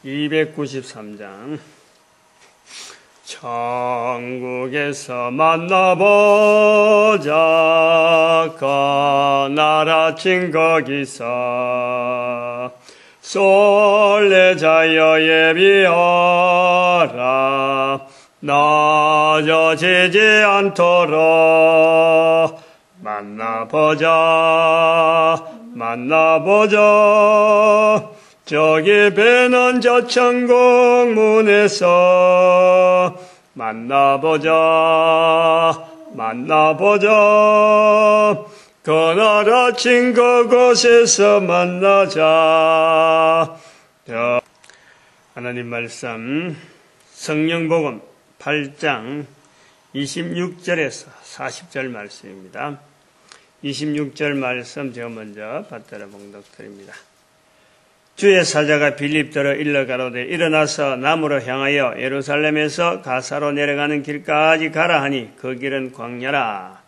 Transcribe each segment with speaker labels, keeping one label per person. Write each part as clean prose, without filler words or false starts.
Speaker 1: 293장. 천국에서 만나보자. 그날아침 거기서 솔레자여 예비하라. 낮아지지 않도록 만나보자. 저기 배는 저 천국 문에서 만나보자. 그날 아침 그곳에서 만나자. 하나님 말씀 성령복음 8장 26절에서 40절 말씀입니다. 26절 말씀 제가 먼저 받들어 봉독드립니다. 주의 사자가 빌립더러 일러 가로되 일어나서 남으로 향하여 예루살렘에서 가사로 내려가는 길까지 가라 하니 그 길은 광야라.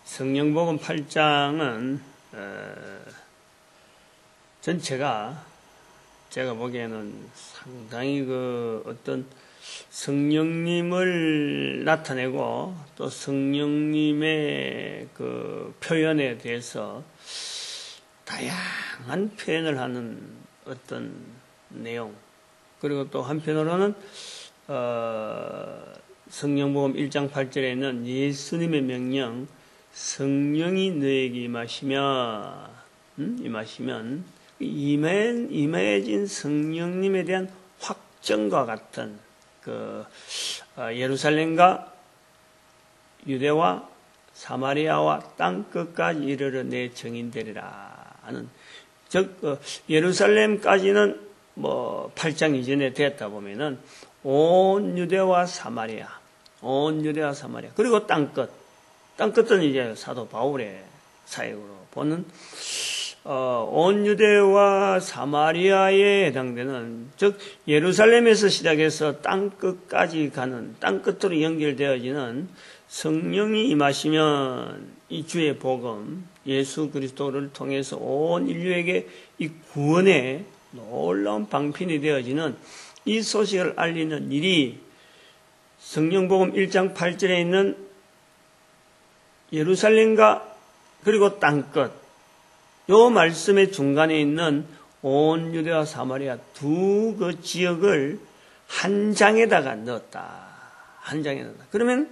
Speaker 1: 성령복음 8장은 전체가 제가 보기에는 상당히 어떤 성령님을 나타내고 또 성령님의 표현에 대해서 다양한 표현을 하는 어떤 내용, 그리고 또 한편으로는 성령복음 1장 8절에 있는 예수님의 명령, 성령이 너에게 임하시면 임해진 성령님에 대한 확정과 같은 예루살렘과 유대와 사마리아와 땅 끝까지 이르러 내 증인되리라 하는, 즉 예루살렘까지는 8장 이전에 됐다 보면은 온 유대와 사마리아 그리고 땅끝은 이제 사도 바울의 사역으로 보는 온 유대와 사마리아에 해당되는, 즉 예루살렘에서 시작해서 땅끝까지 가는, 땅끝으로 연결되어지는 성령이 임하시면 이 주의 복음 예수 그리스도를 통해서 온 인류에게 이 구원의 놀라운 방편이 되어지는 이 소식을 알리는 일이 성령복음 1장 8절에 있는 예루살렘과 그리고 땅끝, 요 말씀의 중간에 있는 온 유대와 사마리아 두 지역을 한 장에다가 넣었다. 그러면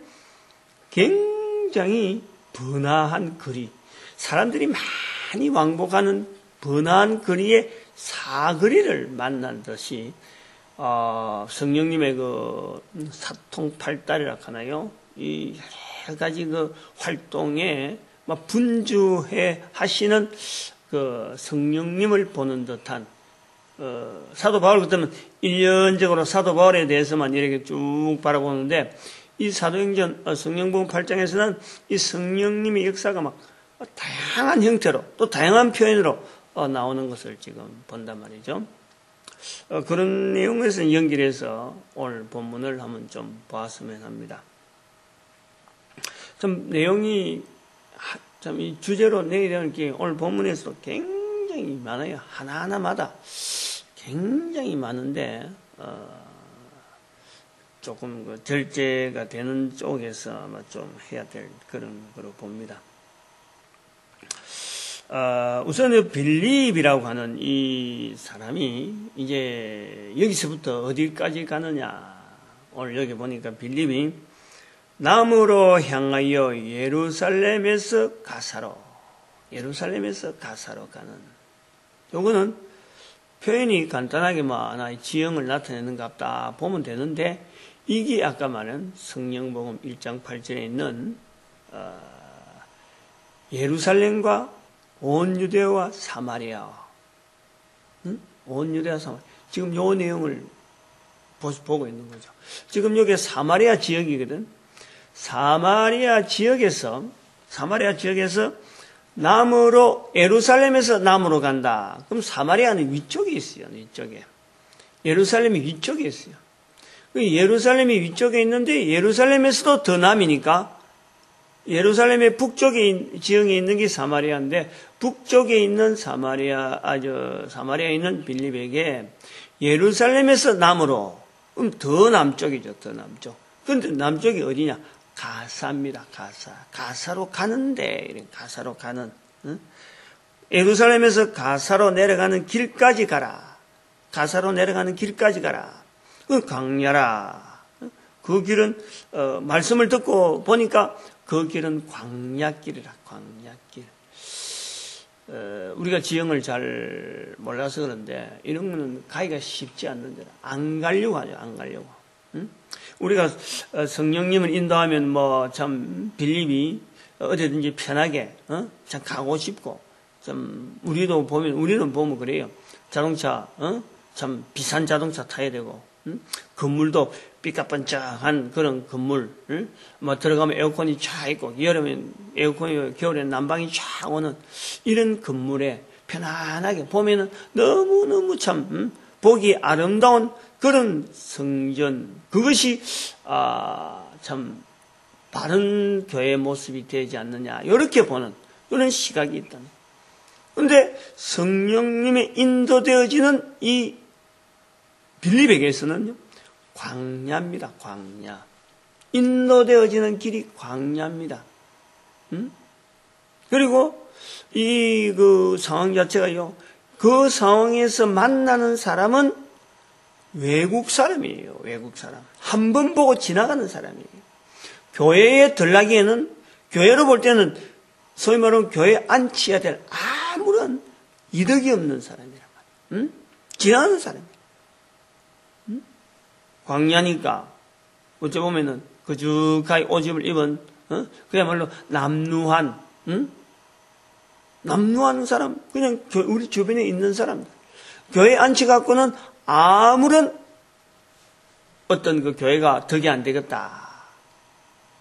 Speaker 1: 굉장히 번화한 거리, 사람들이 많이 왕복하는 번화한 거리에 사거리를 만난 듯이 성령님의 사통팔달이라 하나요? 이 여러 가지 활동에 분주해 하시는 성령님을 보는 듯한, 사도 바울 같으면 1년적으로 사도 바울에 대해서만 이렇게 쭉 바라보는데, 이 사도행전 성령복음 8장에서는 이 성령님의 역사가 다양한 형태로 또 다양한 표현으로 나오는 것을 지금 본단 말이죠. 그런 내용에서 연결해서 오늘 본문을 한번 좀 보았으면 합니다. 좀 내용이 이 주제로 내게 되는 게 오늘 본문에서 굉장히 많아요. 하나하나마다 굉장히 많은데 조금 절제가 되는 쪽에서 좀 해야 될 그런 거로 봅니다. 우선 빌립이라고 하는 이 사람이 이제 여기서부터 어디까지 가느냐. 오늘 여기 보니까 빌립이 남으로 향하여 예루살렘에서 가사로 가는, 요거는 표현이 간단하게 하나의 지형을 나타내는 것 같다 보면 되는데, 이게 아까 말한 성령복음 1장 8절에 있는 예루살렘과 온 유대와 사마리아, 지금 요 내용을 보고 있는 거죠. 지금 여기 사마리아 지역이거든. 사마리아 지역에서 남으로, 예루살렘에서 남으로 간다. 그럼 사마리아는 위쪽에 있어요. 위쪽에. 예루살렘이 위쪽에 있어요. 예루살렘이 위쪽에 있는데 예루살렘에서도 더 남이니까 예루살렘의 북쪽에 지형에 있는 게 사마리아인데 북쪽에 있는 사마리아에 있는 빌립에게 예루살렘에서 남으로 그럼 더 남쪽이죠. 더 남쪽. 그런데 남쪽이 어디냐? 가사입니다. 가사로 가는데 가사로 가는 예루살렘에서 가사로 내려가는 길까지 가라. 가사로 내려가는 길까지 가라. 그 광야라. 그 길은 말씀을 듣고 보니까 그 길은 광야길이라. 광야길. 우리가 지형을 잘 몰라서 그런데 이런 거는 가기가 쉽지 않는 데라. 안 가려고 하죠. 안 가려고. 우리가 성령님을 인도하면 뭐 참 빌립이 어디든지 편하게 참 가고 싶고 좀 우리는 보면 그래요. 자동차 참 비싼 자동차 타야 되고 건물도 삐까뻔쩍한 그런 건물 뭐 들어가면 에어컨이 쫙 있고 여름엔 에어컨이 겨울엔 난방이 쫙 오는 이런 건물에 편안하게 보면은 너무너무 참 보기 아름다운 그런 성전 그것이 참 바른 교회의 모습이 되지 않느냐 이렇게 보는 그런 시각이 있다는. 그런데 성령님의 인도되어지는 이 빌립에게서는요 광야입니다. 광야. 인도되어지는 길이 광야입니다. 그리고 이 그 상황 자체가요 그 상황에서 만나는 사람은 외국 사람이에요. 외국 사람. 한 번 보고 지나가는 사람이에요. 교회에 들락기에는 교회로 볼 때는 소위 말하면 교회에 앉혀야 될 아무런 이득이 없는 사람이란 말이에요. 지나가는 사람이에요. 광야니까 어찌 보면은 거죽하게 오집을 입은 그야말로 남루한 사람 그냥 우리 주변에 있는 사람들 교회에 앉혀갖고는 아무런 어떤 그 교회가 덕이 안 되겠다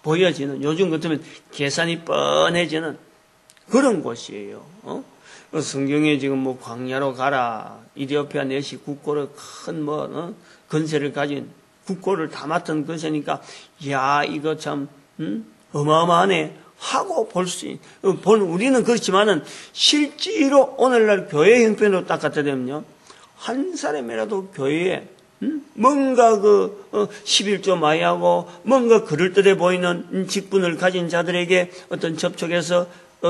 Speaker 1: 보여지는 요즘 같으면 계산이 뻔해지는 그런 곳이에요. 성경에 지금 뭐 광야로 가라 이디오피아 내시 국고를 큰 뭐 건세를 가진 국고를 다 맡은 것이니까 야 이거 참 어마어마하네 하고 볼 수 우리는 그렇지만은 실제로 오늘날 교회 형편으로 딱 갖다 대면요 한 사람이라도 교회에 뭔가 11조 많이 하고 뭔가 그럴듯해 보이는 직분을 가진 자들에게 어떤 접촉해서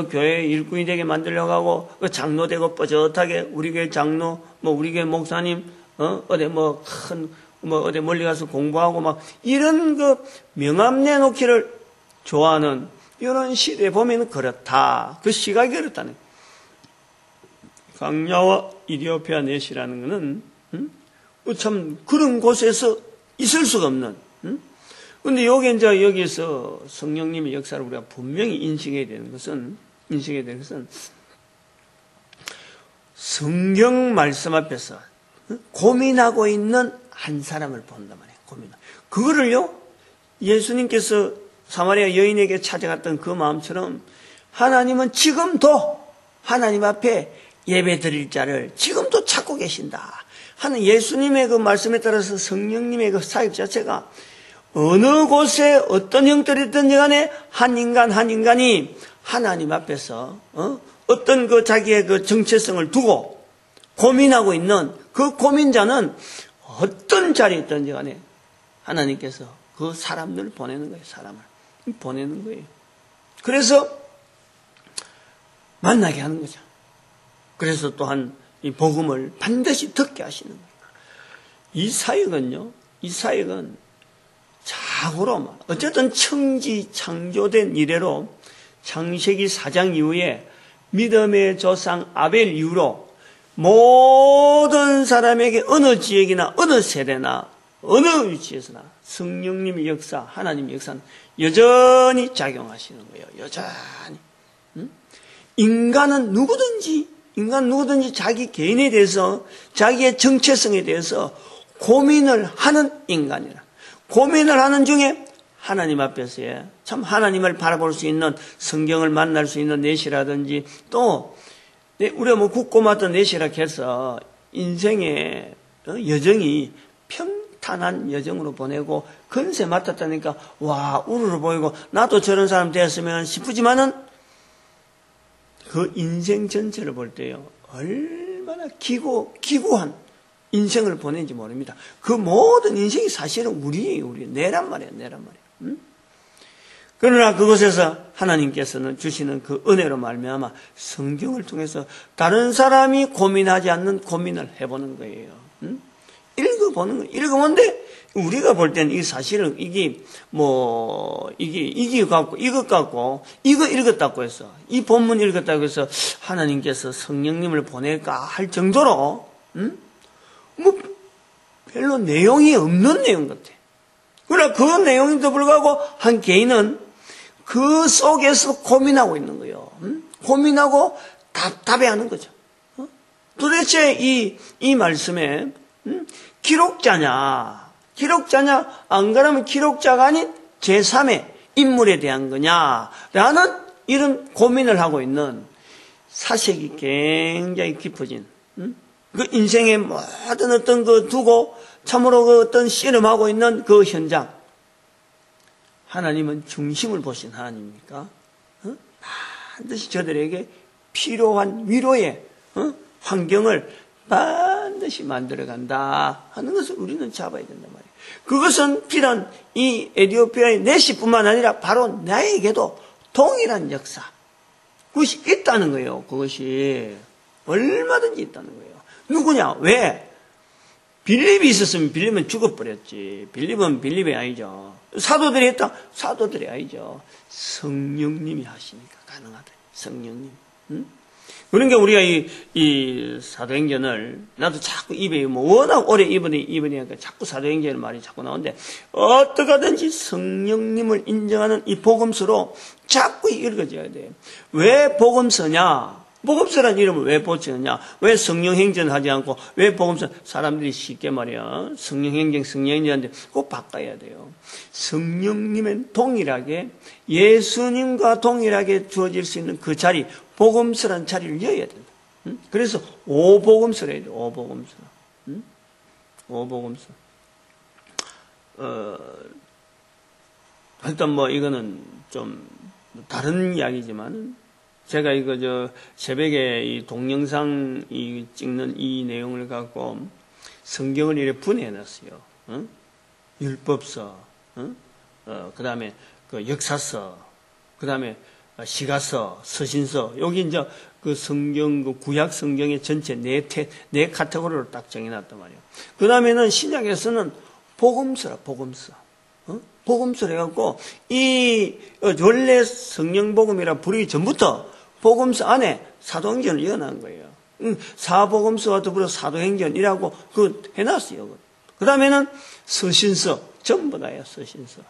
Speaker 1: 교회 일꾼이 되게 만들려고 하고 장로 되고 뻐젓하게 우리 교회 장로 뭐 우리 교회 목사님 어디 어디 멀리 가서 공부하고 막 이런 명함 내놓기를 좋아하는 이런 시대에 보면 그렇다. 그 시각이 그렇다네. 광야와 이디오피아 넷이라는 것은 참 그런 곳에서 있을 수가 없는. 근데 여기서 성령님의 역사를 우리가 분명히 인식해야 되는 것은 성경 말씀 앞에서 고민하고 있는 한 사람을 본단 말이에요. 그거를요 예수님께서 사마리아 여인에게 찾아갔던 그 마음처럼 하나님은 지금도 하나님 앞에 예배 드릴 자를 지금도 찾고 계신다 하는 예수님의 그 말씀에 따라서 성령님의 그 사역 자체가 어느 곳에 어떤 형태이든지 간에 한 인간이 하나님 앞에서 어떤 그 자기의 그 정체성을 두고 고민하고 있는 그 고민자는 어떤 자리에 있든지 간에 하나님께서 그 사람들을 보내는 거예요. 사람을 보내는 거예요. 그래서 만나게 하는 거죠. 그래서 또한 이 복음을 반드시 듣게 하시는 거예요. 이 사역은 자고로 어쨌든 청지 창조된 이래로 창세기 4장 이후에 믿음의 조상 아벨 이후로 모든 사람에게 어느 지역이나 어느 세대나 어느 위치에서나 성령님의 역사, 하나님의 역사는 여전히 작용하시는 거예요. 여전히. 인간은 누구든지 자기 개인에 대해서 자기의 정체성에 대해서 고민을 하는 인간이라. 고민을 하는 중에 하나님 앞에서의 참 하나님을 바라볼 수 있는 성경을 만날 수 있는 넷이라든지 또 우리가 뭐 굳고 맞던 넷이라 해서 인생에 여정이 평탄한 여정으로 보내고 건세 맡았다니까 와 우르르 보이고 나도 저런 사람 되었으면 싶지만은 그 인생 전체를 볼 때요 얼마나 기구한 인생을 보낸지 모릅니다. 그 모든 인생이 사실은 우리예요. 내란 말이에요. 응? 그러나 그곳에서 하나님께서는 주시는 그 은혜로 말미암아 성경을 통해서 다른 사람이 고민하지 않는 고민을 해보는 거예요. 응? 읽어보는 거예요. 읽어보는데 우리가 볼 때는 이 사실은 이게 이것 갖고 이거 읽었다고 해서 이 본문 읽었다고 해서 하나님께서 성령님을 보낼까 할 정도로 별로 내용이 없는 내용 같아. 그러나 그 내용에도 불구하고 한 개인은 그 속에서 고민하고 있는 거예요. 고민하고 답답해하는 거죠. 도대체 이 말씀에 기록자냐 안 그러면 기록자가 아닌 제3의 인물에 대한 거냐라는 이런 고민을 하고 있는 사색이 굉장히 깊어진 그 인생의 모든 어떤 그 두고 참으로 그 어떤 씨름하고 있는 그 현장. 하나님은 중심을 보신 하나님입니까? 반드시 저들에게 필요한 위로의 환경을 반드시 만들어간다 하는 것을 우리는 잡아야 된단 말이에요. 그것은 비단 이 에티오피아의 내시뿐만 아니라 바로 나에게도 동일한 역사. 그것이 있다는 거예요. 그것이 얼마든지 있다는 거예요. 누구냐? 왜? 빌립이 있었으면 빌립은 죽어버렸지. 빌립은 빌립이 아니죠. 사도들이 했다? 사도들이 아니죠. 성령님이 하시니까 가능하다. 성령님. 응? 그러니까 우리가 이 사도행전을 나도 자꾸 입에 워낙 오래 입으니까 자꾸 사도행전의 말이 자꾸 나오는데 어떻게 하든지 성령님을 인정하는 이 복음서로 자꾸 읽어져야 돼요. 왜 복음서냐? 복음서란 이름을 왜 붙였느냐? 왜 성령행전을 하지 않고 왜 복음서? 사람들이 쉽게 말이야 성령행전인데 꼭 바꿔야 돼요. 성령님은 동일하게 예수님과 동일하게 주어질 수 있는 그 자리 복음서란 자리를 여야 된다. 그래서 오복음서라 해야 돼. 오복음서. 오복음서. 일단 이거는 좀 다른 이야기지만 제가 새벽에 이 동영상 찍는 이 내용을 갖고 성경을 이렇게 분해해 놨어요. 율법서, 그 다음에 그 역사서, 그 다음에 시가서, 서신서, 여기 이제 그 성경, 그 구약 성경의 전체 네 카테고리로 딱 정해놨단 말이에요. 그 다음에는 신약에서는 복음서라, 복음서. 복음서를 해갖고, 원래 성령복음이라 부르기 전부터 복음서 안에 사도행전을 이어난 거예요. 사복음서와 더불어 사도행전이라고 해놨어요. 그 다음에는 서신서, 전부 다예요, 서신서.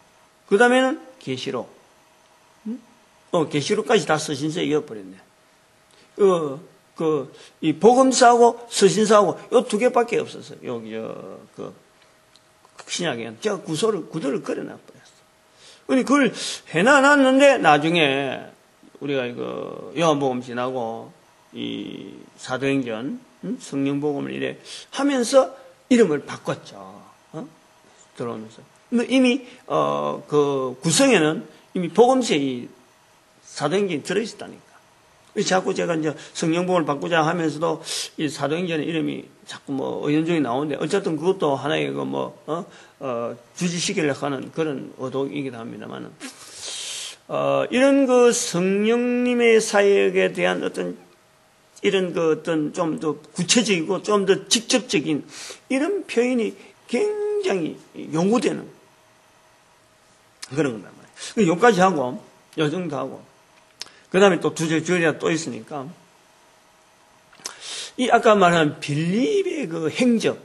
Speaker 1: 그 다음에는 계시록. 계시록까지 다 서신서에 이어버렸네. 이 복음서하고 서신서하고 요 두 개밖에 없었어요. 여기, 신약에는. 제가 구도를 걸어놔버렸어. 그걸 해놔놨는데, 나중에, 우리가 요한복음 지나고, 이 사도행전, 성령복음을 이래 하면서 이름을 바꿨죠. 들어오면서. 근데 이미, 그 구성에는 이미 복음서에 이 사도행전이 들어있었다니까. 자꾸 제가 이제 성령복음을 바꾸자 하면서도 이 사도행전의 이름이 자꾸 의연중이 나오는데 어쨌든 그것도 하나의 주지시키려고 하는 그런 의도이기도 합니다만은. 이런 그 성령님의 사역에 대한 이런 어떤 좀 더 구체적이고 좀 더 직접적인 이런 표현이 굉장히 요구되는 그런 거란 말이에요. 여기까지 하고, 요 정도 하고, 그 다음에 또 주일이라 또 있으니까, 이 아까 말한 빌립의 그 행적,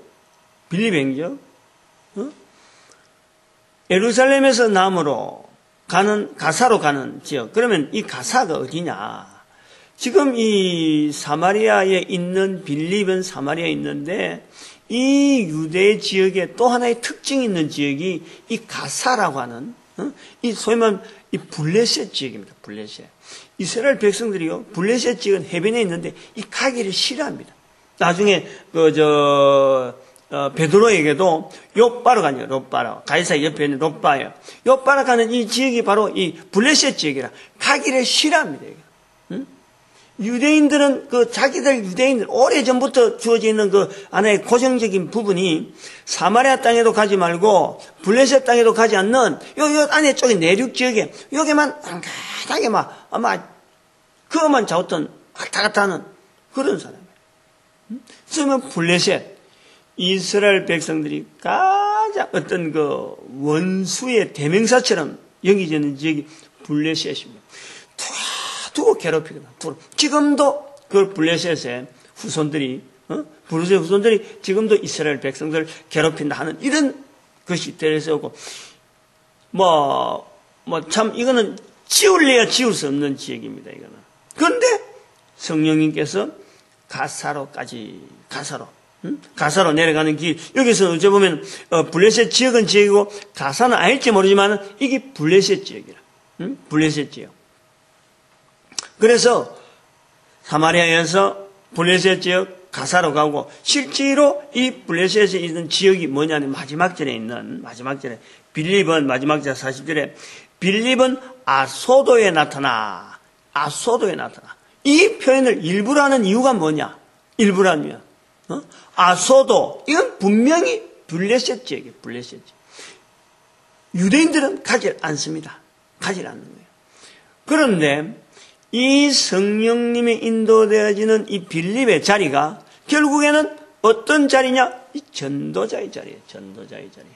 Speaker 1: 예루살렘에서 남으로 가사로 가는 지역. 그러면 이 가사가 어디냐? 지금 이 사마리아에 있는 빌립은 사마리아에 있는데 이 유대 지역에 또 하나의 특징이 있는 지역이 이 가사라고 하는 이 소위 말하면 이 블레셋 지역입니다. 블레셋. 이스라엘 백성들이요 블레셋 지역은 해변에 있는데 이 가기를 싫어합니다. 나중에 베드로에게도 욥바로가 아니에요. 롯바로. 가이사 옆에 있는 롯바예요. 욥바로 가는 이 지역이 바로 이 블레셋 지역이라 가기를 싫어합니다. 응? 유대인들은 자기들 유대인들 오래전부터 주어져 있는 하나의 고정적인 부분이 사마리아 땅에도 가지 말고 블레셋 땅에도 가지 않는 요 안에 쪽에 내륙 지역에 여기만 한가하게 아마 그것만 잡았던 왔다 갔다 하는 그런 사람이에요. 그러면 블레셋 이스라엘 백성들이 가장 어떤 원수의 대명사처럼 여기지는 지역이 블레셋입니다. 두고 괴롭히거나. 지금도 그 블레셋의 후손들이, 블레셋 후손들이 지금도 이스라엘 백성들을 괴롭힌다 하는 이런 것이 들어서고, 참, 이거는 지울래야 지울 수 없는 지역입니다, 이거는. 그런데 성령님께서 가사로 내려가는 길, 여기서 어쩌보면, 블레셋 지역은 지역이고, 가사는 아닐지 모르지만, 이게 블레셋 지역이라. 블레셋 지역. 그래서, 사마리아에서 블레셋 지역 가사로 가고, 실제로 이 블레셋에 있는 지역이 뭐냐면, 마지막 절에 빌립은 마지막 절 40절에, 빌립은 아소도에 나타나. 이 표현을 일부러 하는 이유가 뭐냐? 일부러 하면. 아소도, 이건 분명히 블레셋 지역이에요, 블레셋 지역. 유대인들은 가지 않습니다. 가지 않는 거예요. 그런데 이 성령님의 인도되어지는 이 빌립의 자리가 결국에는 어떤 자리냐? 이 전도자의 자리예요, 전도자의 자리.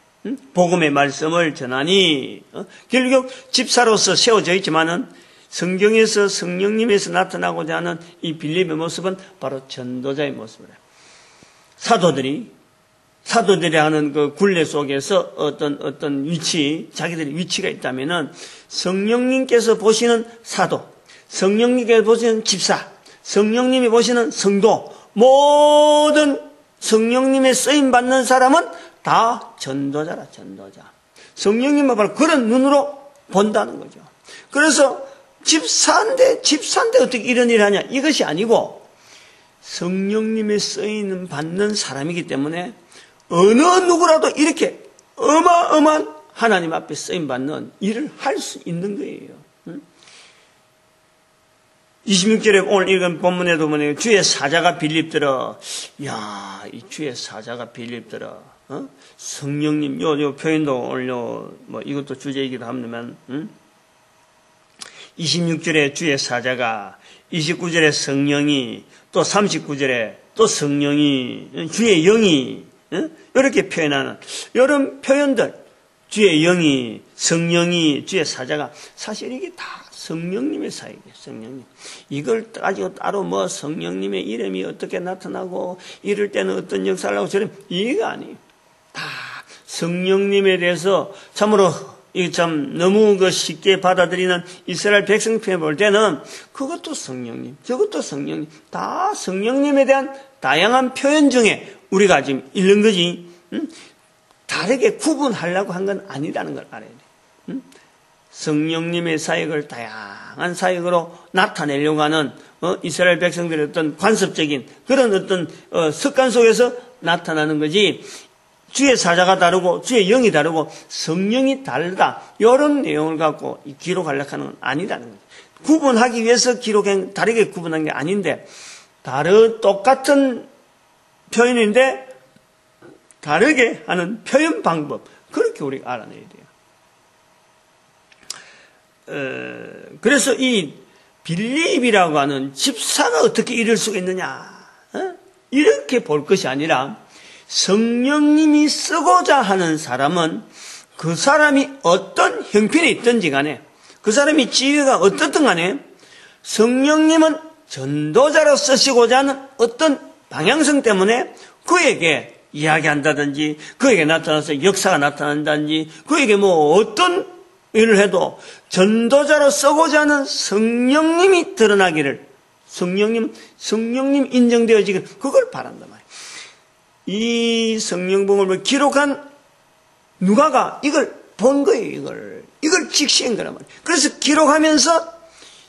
Speaker 1: 복음의 말씀을 전하니, 결국 집사로서 세워져 있지만은 성경에서 성령님에서 나타나고자 하는 이 빌립의 모습은 바로 전도자의 모습이에요. 사도들이 하는 그 굴레 속에서 어떤 위치, 자기들의 위치가 있다면은 성령님께서 보시는 사도, 성령님께서 보시는 집사, 성령님이 보시는 성도, 모든 성령님의 쓰임 받는 사람은 다 전도자라, 전도자. 성령님은 바로 그런 눈으로 본다는 거죠. 그래서 집사인데 어떻게 이런 일을 하냐? 이것이 아니고 성령님의 쓰임을 받는 사람이기 때문에 어느 누구라도 이렇게 어마어마한 하나님 앞에 쓰임 받는 일을 할 수 있는 거예요. 26절에 오늘 읽은 본문에도 보면 주의 사자가 빌립더러, 이 주의 사자가 빌립더러, 성령님, 요 표현도 오늘 이것도 주제이기도 합니다만, 26절에 주의 사자가, 29절에 성령이, 또 39절에 또 성령이, 주의 영이, 이렇게 표현하는 이런 표현들, 주의 영이, 성령이, 주의 사자가, 사실 이게 다 성령님의 사역이에요, 성령님. 이걸 가지고 따로 성령님의 이름이 어떻게 나타나고, 이럴 때는 어떤 역사를 하고 저런, 이해가 아니에요. 다 성령님에 대해서 참으로 이 참 너무 쉽게 받아들이는 이스라엘 백성 편에 볼 때는 그것도 성령님, 저것도 성령님, 다 성령님에 대한 다양한 표현 중에 우리가 지금 읽는 거지, 다르게 구분하려고 한 건 아니라는 걸 알아야 돼. 성령님의 사역을 다양한 사역으로 나타내려고 하는 이스라엘 백성들의 어떤 관습적인 그런 어떤 습관 속에서 나타나는 거지, 주의 사자가 다르고 주의 영이 다르고 성령이 다르다, 이런 내용을 갖고 기록하려고 하는 건 아니라는 거죠. 구분하기 위해서 다르게 구분한 게 아닌데, 똑같은 표현인데 다르게 하는 표현 방법, 그렇게 우리가 알아내야 돼요. 그래서 이 빌립이라고 하는 집사가 어떻게 이럴 수가 있느냐, 이렇게 볼 것이 아니라, 성령님이 쓰고자 하는 사람은 그 사람이 어떤 형편에 있든지 간에, 그 사람이 지혜가 어떻든 간에 성령님은 전도자로 쓰시고자 하는 어떤 방향성 때문에 그에게 이야기한다든지, 그에게 나타나서 역사가 나타난다든지, 그에게 어떤 일을 해도 전도자로 쓰고자 하는 성령님이 드러나기를, 성령님 인정되어지기를, 그걸 바란단 말이에요. 이 성령복음을 기록한 누가가 이걸 본 거예요. 이걸 직시한 거란 말이에요. 그래서 기록하면서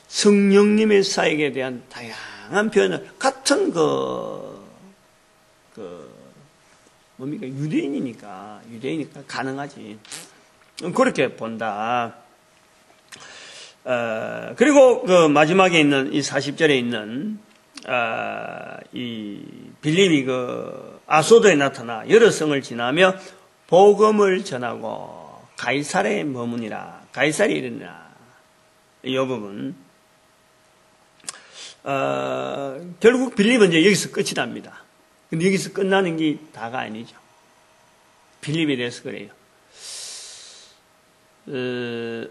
Speaker 1: 성령님의 사역에 대한 다양한 표현을 같은 뭡니까? 유대인이니까 가능하지. 그렇게 본다. 그리고 그 마지막에 있는 이 40절에 있는 이 빌립이 그 아소도에 나타나 여러 성을 지나며 복음을 전하고 가이사랴에 머무니라. 가이사랴에 이르니라. 이 부분 결국 빌립은 이제 여기서 끝이 납니다. 근데 여기서 끝나는 게 다가 아니죠. 빌립에 대해서 그래요.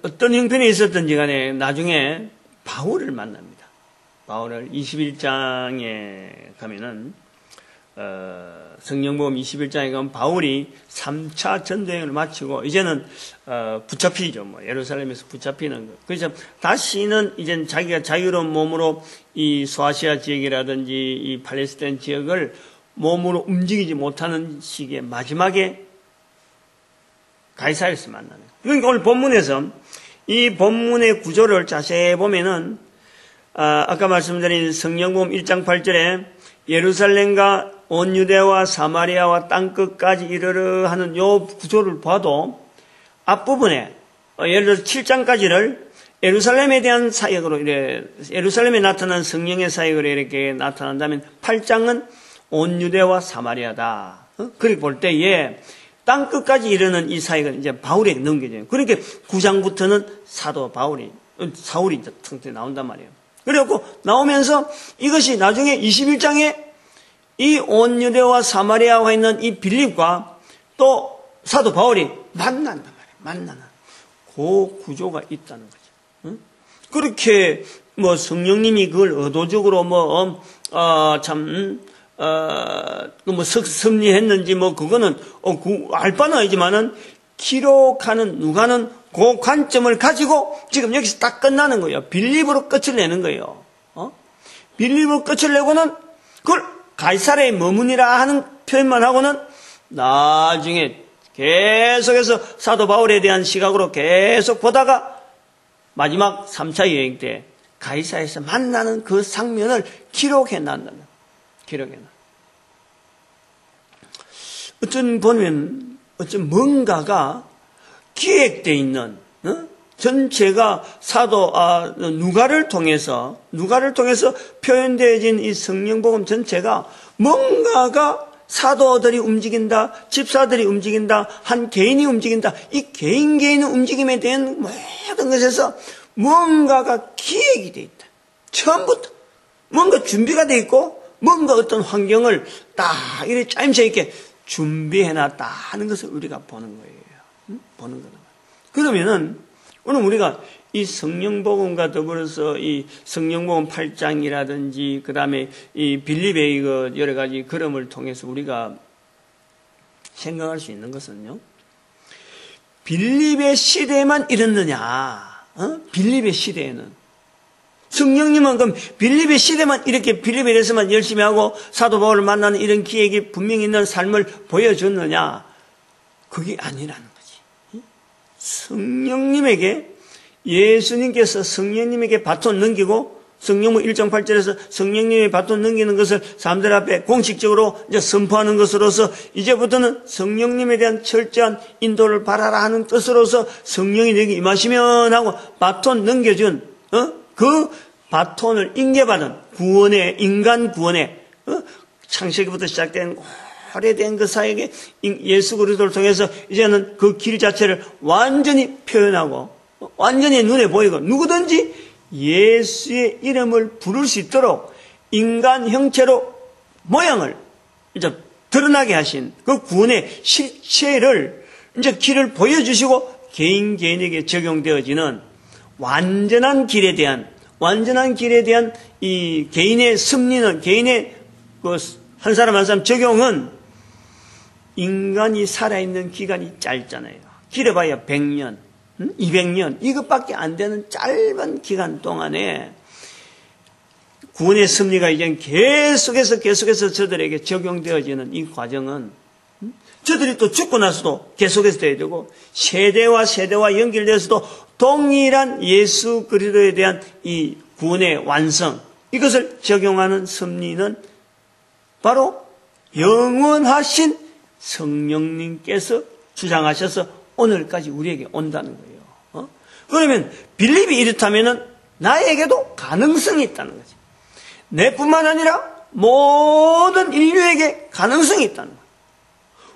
Speaker 1: 어떤 형편에 있었든지 간에 나중에 바울을 만납니다. 바울을 21장에 가면은 성령복음 21장에 가면 바울이 3차 전도행을 마치고 이제는 붙잡히죠. 뭐 예루살렘에서 붙잡히는 거. 그래서 다시는 이제 자기가 자유로운 몸으로 이 소아시아 지역이라든지 이 팔레스타인 지역을 몸으로 움직이지 못하는 시기에 마지막에 가이사랴에서 만나는. 그러니까 오늘 본문에서 이 본문의 구조를 자세히 보면은 아까 말씀드린 성령복음 1장 8절에 예루살렘과 온 유대와 사마리아와 땅끝까지 이르르 하는 요 구조를 봐도 앞부분에 예를 들어서 7장까지를 예루살렘에 대한 사역으로 예루살렘에 나타난 성령의 사역으로 이렇게 나타난다면 8장은 온 유대와 사마리아다. 그렇게 볼 때에 땅끝까지 이르는 이 사역은 이제 바울에게 넘겨져요. 그러니까 9장부터는 사도 사울이 이제 텅텅 나온단 말이에요. 그리고 나오면서 이것이 나중에 21장에 이 온 유대와 사마리아와 있는 이 빌립과 또 사도 바울이 만난단 말이에요. 만나는 그 구조가 있다는 거죠. 그렇게 뭐 성령님이 그걸 의도적으로 섭리했는지 그거는 알 바는 아니지만은 기록하는 누가는 그 관점을 가지고 지금 여기서 딱 끝나는 거예요. 빌립으로 끝을 내는 거예요. 빌립으로 끝을 내고는 그걸 가이사랴에 머무니라 하는 표현만 하고는 나중에 계속해서 사도 바울에 대한 시각으로 계속 보다가 마지막 3차 여행 때 가이사랴에서 만나는 그 장면을 기록해 놨다는. 보면 뭔가가 기획되어 있는, 전체가 누가를 통해서 표현되어진 이 성령복음 전체가 뭔가가 사도들이 움직인다, 집사들이 움직인다, 한 개인이 움직인다, 이 개인의 움직임에 대한 모든 것에서 뭔가가 기획이 되어 있다. 처음부터 뭔가 준비가 되어 있고, 뭔가 어떤 환경을 딱 이렇게 짜임새 있게 준비해놨다 하는 것을 우리가 보는 거예요. 보는 거다. 그러면은 오늘 우리가 이 성령복음과 더불어서 이 성령복음 8장이라든지 그 다음에 이 빌립의 여러 가지 걸음을 통해서 우리가 생각할 수 있는 것은요. 빌립의 시대에만 이랬느냐? 빌립의 시대에는 성령님은 그럼 빌립의 시대만 이렇게 빌립에 대해서만 열심히 하고 사도 바울을 만나는 이런 기획이 분명히 있는 삶을 보여줬느냐? 그게 아니라는 거지. 성령님에게 예수님께서 성령님에게 바톤 넘기고 성령무 1장 8절에서 성령님의 바톤 넘기는 것을 사람들 앞에 공식적으로 이제 선포하는 것으로서 이제부터는 성령님에 대한 철저한 인도를 바라라 하는 뜻으로서 성령이 내게 임하시면 하고 바톤 넘겨준 그 바톤을 인계받은 인간 구원의 창세기부터 시작된 오래된 그 사역에 예수 그리스도를 통해서 이제는 그 길 자체를 완전히 표현하고 완전히 눈에 보이고 누구든지 예수의 이름을 부를 수 있도록 인간 형체로 모양을 이제 드러나게 하신 그 구원의 실체를 이제 길을 보여주시고 개인에게 적용되어지는 완전한 길에 대한 이 개인의 섭리는 개인의 한 사람 한 사람 적용은 인간이 살아있는 기간이 짧잖아요. 길어봐야 100년, 200년 이것밖에 안 되는 짧은 기간 동안에 구원의 섭리가 이제 계속해서 저들에게 적용되어지는 이 과정은 저들이 또 죽고 나서도 계속해서 돼야 되고 세대와 연결돼서도 동일한 예수 그리스도에 대한 이 구원의 완성 이것을 적용하는 섭리는 바로 영원하신 성령님께서 주장하셔서 오늘까지 우리에게 온다는 거예요. 그러면 빌립이 이렇다면은 나에게도 가능성이 있다는 거죠. 내뿐만 아니라 모든 인류에게 가능성이 있다는 거예요.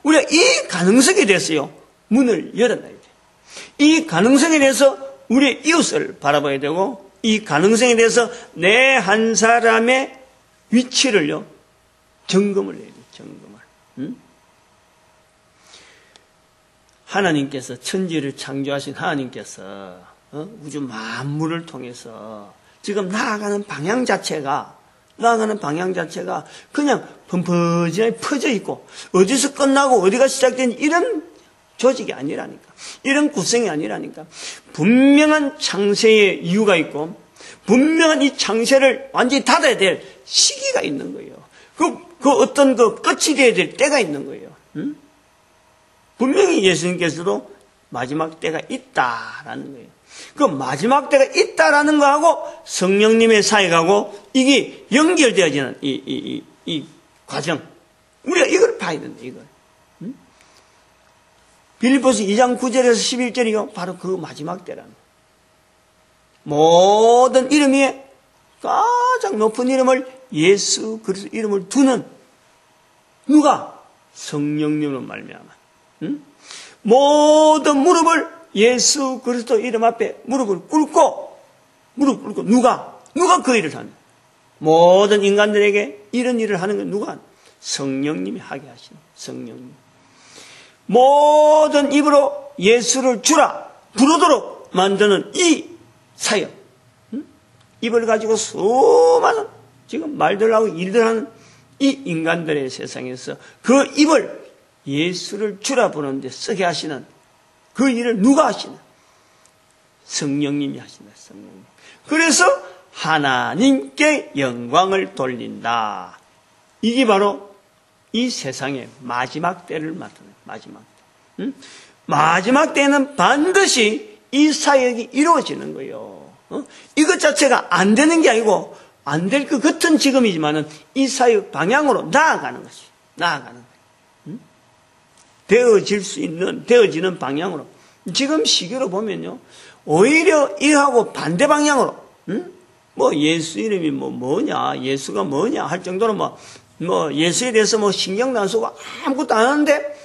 Speaker 1: 우리가 이 가능성에 대해서요, 문을 열어놔야 돼요. 이 가능성에 대해서 우리의 이웃을 바라봐야 되고, 이 가능성에 대해서 내 한 사람의 위치를요, 점검을 해야 돼요. 점검을. 하나님께서, 천지를 창조하신 하나님께서 우주 만물을 통해서 지금 나아가는 방향 자체가 그냥 펑퍼짐하게 퍼져 있고, 어디서 끝나고 어디가 시작된 이런 조직이 아니라니까. 이런 구성이 아니라니까. 분명한 창세의 이유가 있고, 분명한 이 창세를 완전히 닫아야 될 시기가 있는 거예요. 그 어떤 끝이 되어야 될 때가 있는 거예요. 분명히 예수님께서도 마지막 때가 있다라는 거예요. 그 마지막 때가 있다라는 거하고 성령님의 사역하고 이게 연결되어지는 이 과정. 우리가 이걸 봐야 된다, 이걸. 빌립보서 2장 9절에서 11절이요. 바로 그 마지막 때라는 거예요. 모든 이름 위에 가장 높은 이름을 예수 그리스도 이름을 두는 누가? 성령님으로 말미암아. 모든 무릎을 예수 그리스도 이름 앞에 무릎을 꿇고 누가 그 일을 하는? 모든 인간들에게 이런 일을 하는 건 누가? 성령님이 하게 하시는 성령님. 모든 입으로 예수를 주라 부르도록 만드는 이 사역. 입을 가지고 수많은 지금 말들 하고 일들 하는 이 인간들의 세상에서 그 입을 예수를 주라 부르는데 쓰게 하시는 그 일을 누가 하시나? 성령님이 하시나, 성령님. 그래서 하나님께 영광을 돌린다. 이게 바로 이 세상의 마지막 때를 맡는 마지막 때. 마지막 때는 반드시 이 사역이 이루어지는 거예요. 이것 자체가 안 되는 게 아니고 안 될 것 같은 지금이지만은 이 사역 방향으로 나아가는 것이 나아가는 거예요. 되어지는 방향으로. 지금 시기로 보면요, 오히려 이하고 반대 방향으로, 뭐 예수 이름이 뭐냐, 예수가 뭐냐 할 정도로 뭐 예수에 대해서 신경도 안 쓰고 아무것도 안 하는데,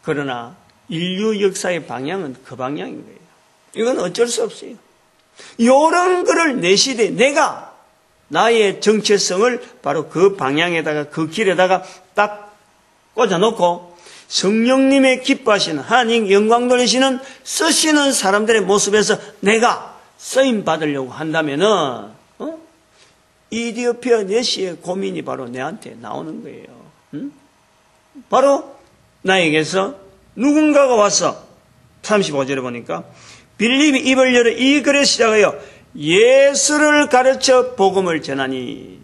Speaker 1: 그러나 인류 역사의 방향은 그 방향인 거예요. 이건 어쩔 수 없어요. 이런 거를 내 시대에 내가 나의 정체성을 바로 그 방향에다가 그 길에다가 딱 꽂아놓고 성령님의 기뻐하시는 하나님 영광 돌리시는 쓰시는 사람들의 모습에서 내가 쓰임 받으려고 한다면은 이디오피아 내시의 고민이 바로 내한테 나오는 거예요. 바로 나에게서 누군가가 와서 35절에 보니까 빌립이 입을 열어 이 글에 시작하여 예수를 가르쳐 복음을 전하니.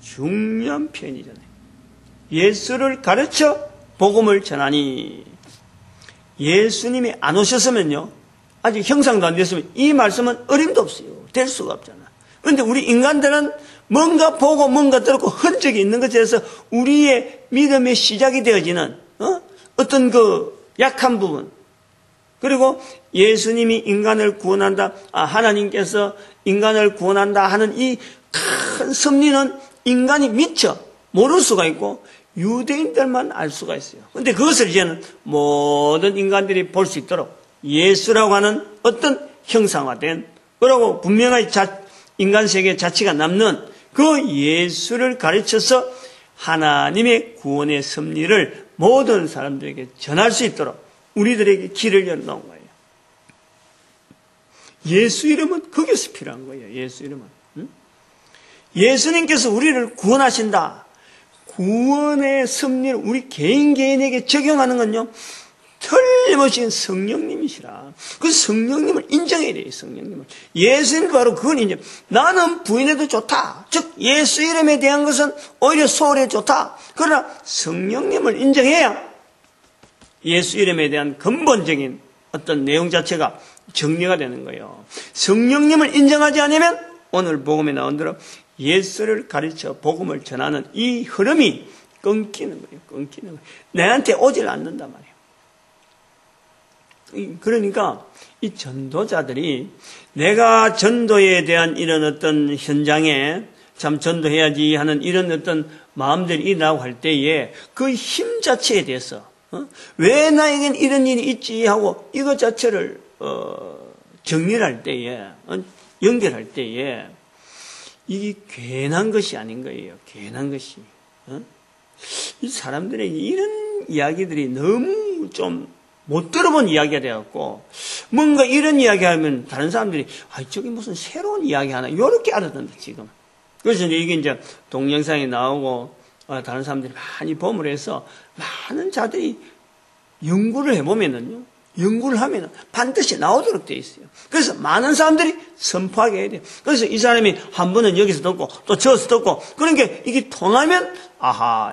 Speaker 1: 중요한 표현이잖아요. 예수를 가르쳐 복음을 전하니. 예수님이 안 오셨으면요, 아직 형상도 안 됐으면 이 말씀은 어림도 없어요. 될 수가 없잖아. 그런데 우리 인간들은 뭔가 보고 뭔가 들었고 흔적이 있는 것에 대해서 우리의 믿음의 시작이 되어지는 어떤 그 약한 부분, 그리고 예수님이 인간을 구원한다, 하나님께서 인간을 구원한다 하는 이 큰 섭리는 인간이 미처 모를 수가 있고 유대인들만 알 수가 있어요. 그런데 그것을 이제는 모든 인간들이 볼 수 있도록 예수라고 하는 어떤 형상화된, 그리고 분명하게 인간 세계의 자치가 남는 그 예수를 가르쳐서 하나님의 구원의 섭리를 모든 사람들에게 전할 수 있도록 우리들에게 길을 열어놓은 거예요. 예수 이름은 거기서 필요한 거예요. 예수 이름은. 예수님께서 우리를 구원하신다. 구원의 섭리를 우리 개인에게 적용하는 건요, 틀림없이 성령님이시라. 그 성령님을 인정해야 돼요. 성령님을. 예수님 바로 그건 인정. 나는 부인해도 좋다. 즉 예수 이름에 대한 것은 오히려 소홀해 좋다. 그러나 성령님을 인정해야 예수 이름에 대한 근본적인 어떤 내용 자체가 정리가 되는 거예요. 성령님을 인정하지 않으면 오늘 복음에 나온 대로 예수를 가르쳐 복음을 전하는 이 흐름이 끊기는 거예요. 끊기는 거예요. 내한테 오질 않는단 말이에요. 그러니까 이 전도자들이 내가 전도에 대한 이런 어떤 현장에 참 전도해야지 하는 이런 어떤 마음들이 일어나고 할 때에 그 힘 자체에 대해서 왜 나에겐 이런 일이 있지 하고 이것 자체를 정리할 때에 연결할 때에 이게 괜한 것이 아닌 거예요. 괜한 것이. 이 사람들에게 이런 이야기들이 너무 좀 못 들어본 이야기가 돼갖고 뭔가 이런 이야기하면 다른 사람들이 저게 무슨 새로운 이야기 하나 이렇게 알아듣는다 지금. 그래서 이게 이제 동영상에 나오고 다른 사람들이 많이 보물 해서 많은 자들이 연구를 해보면은요. 연구를 하면 반드시 나오도록 되어 있어요. 그래서 많은 사람들이 선포하게 해야 돼요. 그래서 이 사람이 한 번은 여기서 듣고 또 저기서 듣고 그러니까 이게 통하면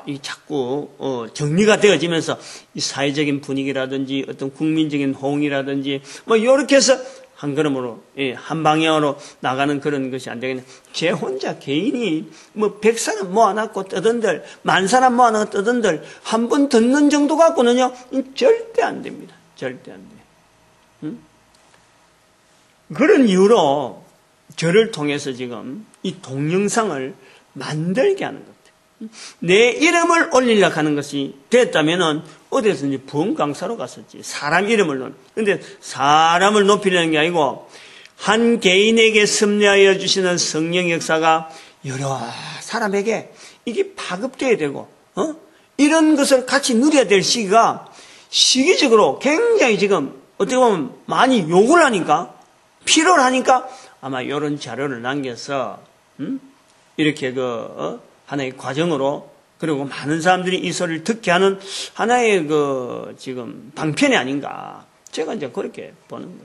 Speaker 1: 이 자꾸 정리가 되어지면서 이 사회적인 분위기라든지 어떤 국민적인 호응이라든지 뭐 이렇게 해서 한 걸음으로 한 방향으로 나가는 그런 것이 안 되겠네. 제 혼자 개인이 뭐 100사람 모아놨고 떠든들 10,000사람 모아놨고 떠든들 한 번 듣는 정도 갖고는요 절대 안 됩니다. 절대 안 돼. 응? 그런 이유로 저를 통해서 지금 이 동영상을 만들게 하는 것 같아요. 내 이름을 올리려고 하는 것이 됐다면은 어디서든지 부흥 강사로 갔었지. 사람 이름을 근데 사람을 높이려는 게 아니고 한 개인에게 섭리하여 주시는 성령 역사가 여러 사람에게 이게 파급돼야 되고 이런 것을 같이 누려야 될 시기적으로 굉장히 지금 어떻게 보면 많이 요구를 하니까 필요를 하니까 아마 이런 자료를 남겨서 이렇게 하나의 과정으로 그리고 많은 사람들이 이 소리를 듣게 하는 하나의 지금 방편이 아닌가 제가 이제 그렇게 보는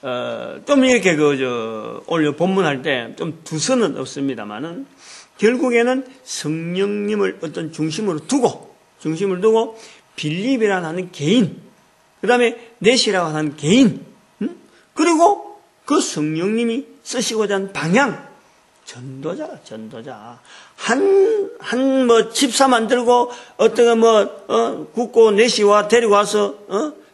Speaker 1: 거예요. 좀 이렇게 오늘 본문할 때 좀 두서는 없습니다만은 결국에는 성령님을 어떤 중심으로 두고 빌립이라는 개인, 그 다음에 넷이라고 하는 개인, 그리고 그 성령님이 쓰시고자 하는 방향, 전도자. 집사 만들고, 국고 넷이와 데리고 와서,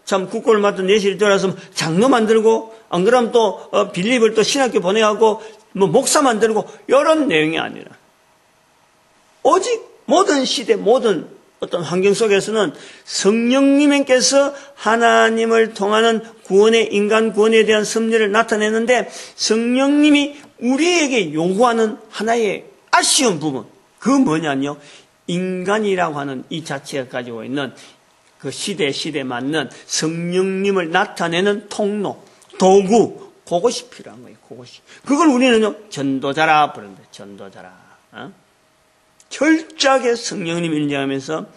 Speaker 1: 참 국고를 맡은 넷이를 데려와서 장로 만들고, 안 그러면 또, 빌립을 또 신학교 보내갖고, 목사 만들고, 이런 내용이 아니라, 오직 모든 시대, 모든 어떤 환경 속에서는 성령님께서 하나님을 통하는 인간 구원에 대한 섭리를 나타내는데 성령님이 우리에게 요구하는 하나의 아쉬운 부분, 그 뭐냐면요. 인간이라고 하는 이 자체가 가지고 있는 그 시대에 맞는 성령님을 나타내는 통로, 도구, 그것이 필요한 거예요, 그것이. 그걸 우리는요, 전도자라 부른다, 전도자라. 철저하게 성령님 인정하면서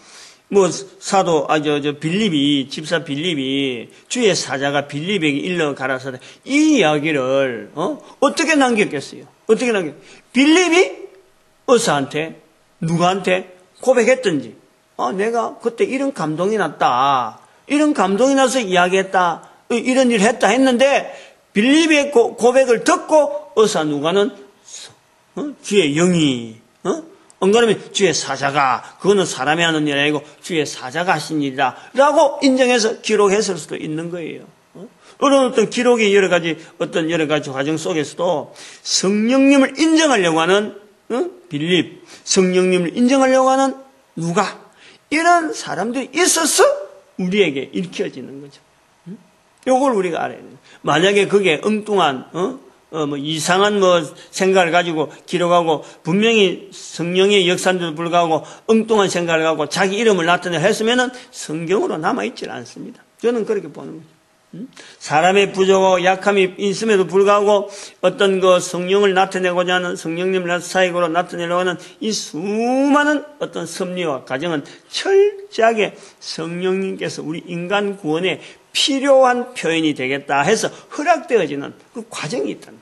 Speaker 1: 집사 빌립이 주의 사자가 빌립에게 일러 가라사 이 이야기를 어떻게 남겼겠어요? 빌립이 의사한테 누구한테 고백했든지 내가 그때 이런 감동이 났다. 이런 감동이 나서 이야기했다. 이런 일을 했다 했는데 빌립의 고백을 듣고 의사 누가는 주의 영이 안 그러면 주의 사자가 그거는 사람이 하는 일이 아니고 주의 사자가 하신 일이다 라고 인정해서 기록했을 수도 있는 거예요. 어떤 기록의 여러 가지 과정 속에서도 성령님을 인정하려고 하는 빌립, 성령님을 인정하려고 하는 누가 이런 사람들이 있어서 우리에게 읽혀지는 거죠. 이걸 우리가 알아야 돼요. 만약에 그게 엉뚱한 이상한 생각을 가지고 기록하고 분명히 성령의 역사인데도 불구하고 엉뚱한 생각을 가지고 자기 이름을 나타내 했으면은 성경으로 남아있질 않습니다. 저는 그렇게 보는 거죠. 사람의 부족하고 약함이 있음에도 불구하고 어떤 성령을 나타내고자 하는 성령님을 사역으로 나타내려고 하는 이 수많은 어떤 섭리와 과정은 철저하게 성령님께서 우리 인간 구원에 필요한 표현이 되겠다 해서 허락되어지는 그 과정이 있다는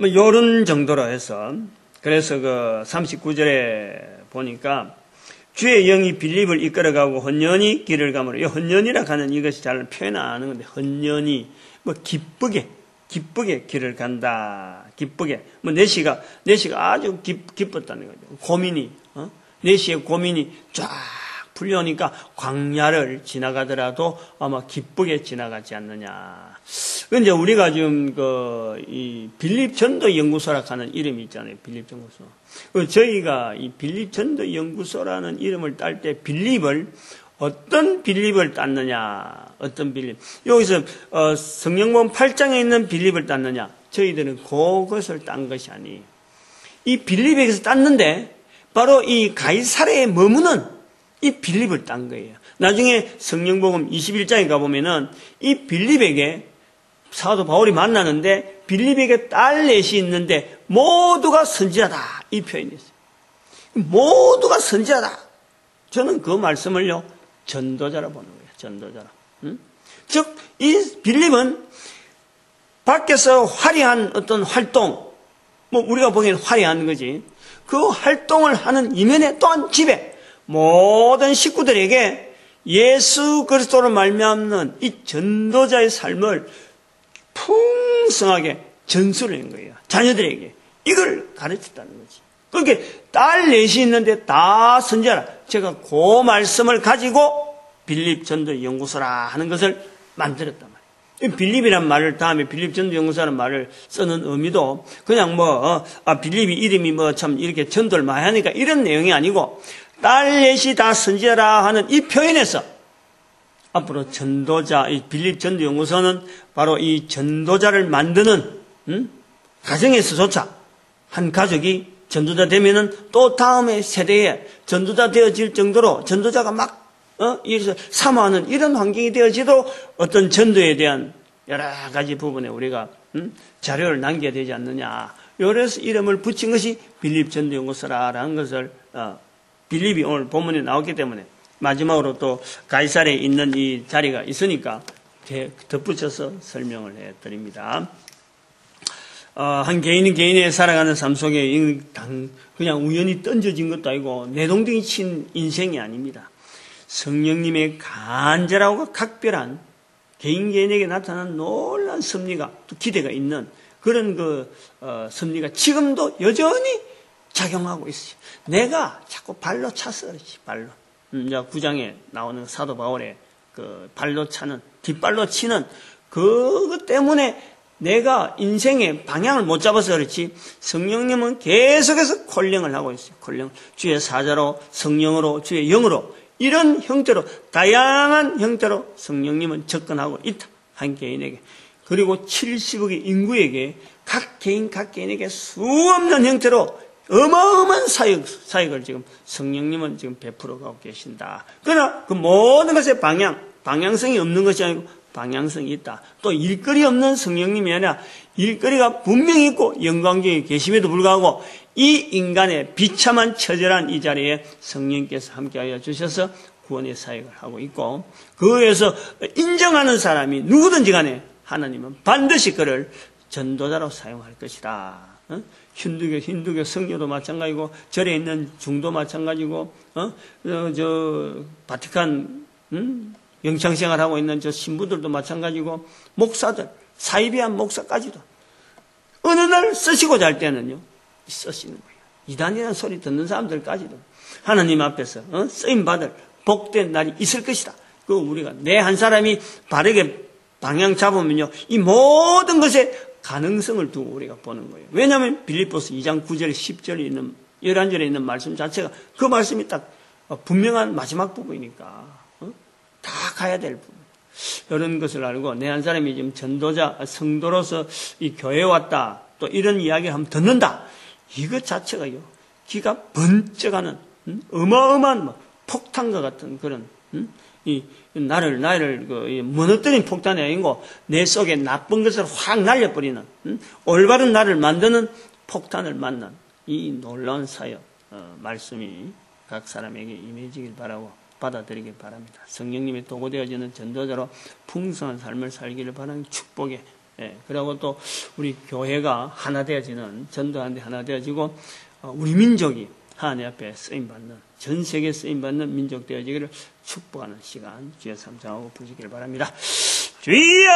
Speaker 1: 요런 정도로 해서 그래서 39절에 보니까 주의 영이 빌립을 이끌어가고 헌연히 길을 가므로 이 헌연이라 하는 이것이 잘 표현 안 하는 건데 헌연히 기쁘게 기쁘게 길을 간다. 기쁘게. 뭐 내시가 아주 기뻤다는 거죠. 고민이, 내시의 고민이 쫙 풀려오니까 광야를 지나가더라도 아마 기쁘게 지나가지 않느냐. 근데 우리가 지금 이 빌립전도연구소라고 하는 이름이 있잖아요. 빌립전도연구소. 저희가 이 빌립전도연구소라는 이름을 딸 때 빌립을 어떤 빌립을 땄느냐? 어떤 빌립? 여기서 성경복음 8장에 있는 빌립을 땄느냐? 저희들은 그것을 딴 것이 아니에요. 이 빌립에게서 땄는데 바로 이 가이사랴에 머무는 이 빌립을 딴 거예요. 나중에 성경복음 21장에 가보면은 이 빌립에게 사도 바울이 만나는데 빌립에게 딸 넷이 있는데 모두가 선지자다. 이 표현이 있어요. 모두가 선지자다. 저는 그 말씀을요, 전도자라 보는 거예요. 전도자라. 즉, 이 빌립은 밖에서 화려한 어떤 활동, 뭐 우리가 보기에는 화려한 거지. 그 활동을 하는 이면에 또한 집에 모든 식구들에게 예수 그리스도로 말미암는 이 전도자의 삶을 풍성하게 전수를 한 거예요. 자녀들에게. 이걸 가르쳤다는 거지. 그렇게 딸 넷이 있는데 다 선지자라. 제가 그 말씀을 가지고 빌립 전도 연구소라 하는 것을 만들었단 말이에요. 빌립이란 말을 다음에 빌립 전도 연구소라는 말을 쓰는 의미도 그냥 빌립이 이름이 참 이렇게 전도를 많이 하니까 이런 내용이 아니고 딸 넷이 다 선지자라 하는 이 표현에서 앞으로 전도자, 이 빌립 전도 연구소는 바로 이 전도자를 만드는 가정에서조차 한 가족이 전도자 되면은 또 다음의 세대에 전도자 되어질 정도로 전도자가 이래서 사모하는 이런 환경이 되어지도록 어떤 전도에 대한 여러 가지 부분에 우리가 자료를 남겨야 되지 않느냐. 그래서 이름을 붙인 것이 빌립 전도 연구소라는 것을 빌립이 오늘 본문에 나왔기 때문에 마지막으로 또 가이사랴에 있는 이 자리가 있으니까 덧붙여서 설명을 해드립니다. 한 개인이 살아가는 삶 속에 그냥 우연히 던져진 것도 아니고 내동댕이 친 인생이 아닙니다. 성령님의 간절하고 각별한 개인에게 나타난 놀라운 섭리가 또 기대가 있는 그런 섭리가 지금도 여전히 작용하고 있어요. 내가 자꾸 발로 차서 그렇지, 발로. 9장에 나오는 사도 바울의 발로 차는, 뒷발로 치는 그것 때문에 내가 인생의 방향을 못 잡아서 그렇지 성령님은 계속해서 콜링을 하고 있어요. 콜링. 주의 사자로, 성령으로, 주의 영으로 이런 형태로 다양한 형태로 성령님은 접근하고 있다. 한 개인에게. 그리고 70억의 인구에게 각 개인에게 수없는 형태로 어마어마한 사역을 지금 성령님은 지금 베풀어가고 계신다. 그러나 그 모든 것의 방향성이 없는 것이 아니고 방향성이 있다. 또 일거리 없는 성령님이 아니라 일거리가 분명히 있고 영광중에 계심에도 불구하고 이 인간의 비참한 처절한 이 자리에 성령께서 함께하여 주셔서 구원의 사역을 하고 있고 그에서 인정하는 사람이 누구든지 간에 하나님은 반드시 그를 전도자로 사용할 것이다. 힌두교 성교도 마찬가지고 절에 있는 중도 마찬가지고 바티칸 영창생활하고 있는 저 신부들도 마찬가지고 목사들 사이비한 목사까지도 어느 날 쓰시고자 할 때는요 쓰시는 거예요. 이단이라는 소리 듣는 사람들까지도 하나님 앞에서 쓰임받을 복된 날이 있을 것이다. 그 우리가 내 한 사람이 바르게 방향 잡으면요 이 모든 것에 가능성을 두고 우리가 보는 거예요. 왜냐하면 빌립보서 2장 9절 10절에 있는 11절에 있는 말씀 자체가 그 말씀이 딱 분명한 마지막 부분이니까 다 가야 될 부분. 이런 것을 알고 내 한 사람이 지금 전도자 성도로서 이 교회에 왔다 또 이런 이야기를 한번 듣는다. 이것 자체가요 기가 번쩍하는 어마어마한 폭탄과 같은 그런 이 나를 무너뜨린 폭탄이 아니고 내 속에 나쁜 것을 확 날려버리는 올바른 나를 만드는 폭탄을 만난 이 놀라운 사역 말씀이 각 사람에게 임해지길 바라고 받아들이길 바랍니다. 성령님의 도구되어지는 전도자로 풍성한 삶을 살기를 바라는 축복에 그리고 또 우리 교회가 하나 되어지는 전도하는데 하나 되어지고 우리 민족이 하나님 앞에 쓰임받는 전 세계에 쓰임받는 민족 되어지기를 축복하는 시간 주여 삼창하고 부르시길 바랍니다. 주여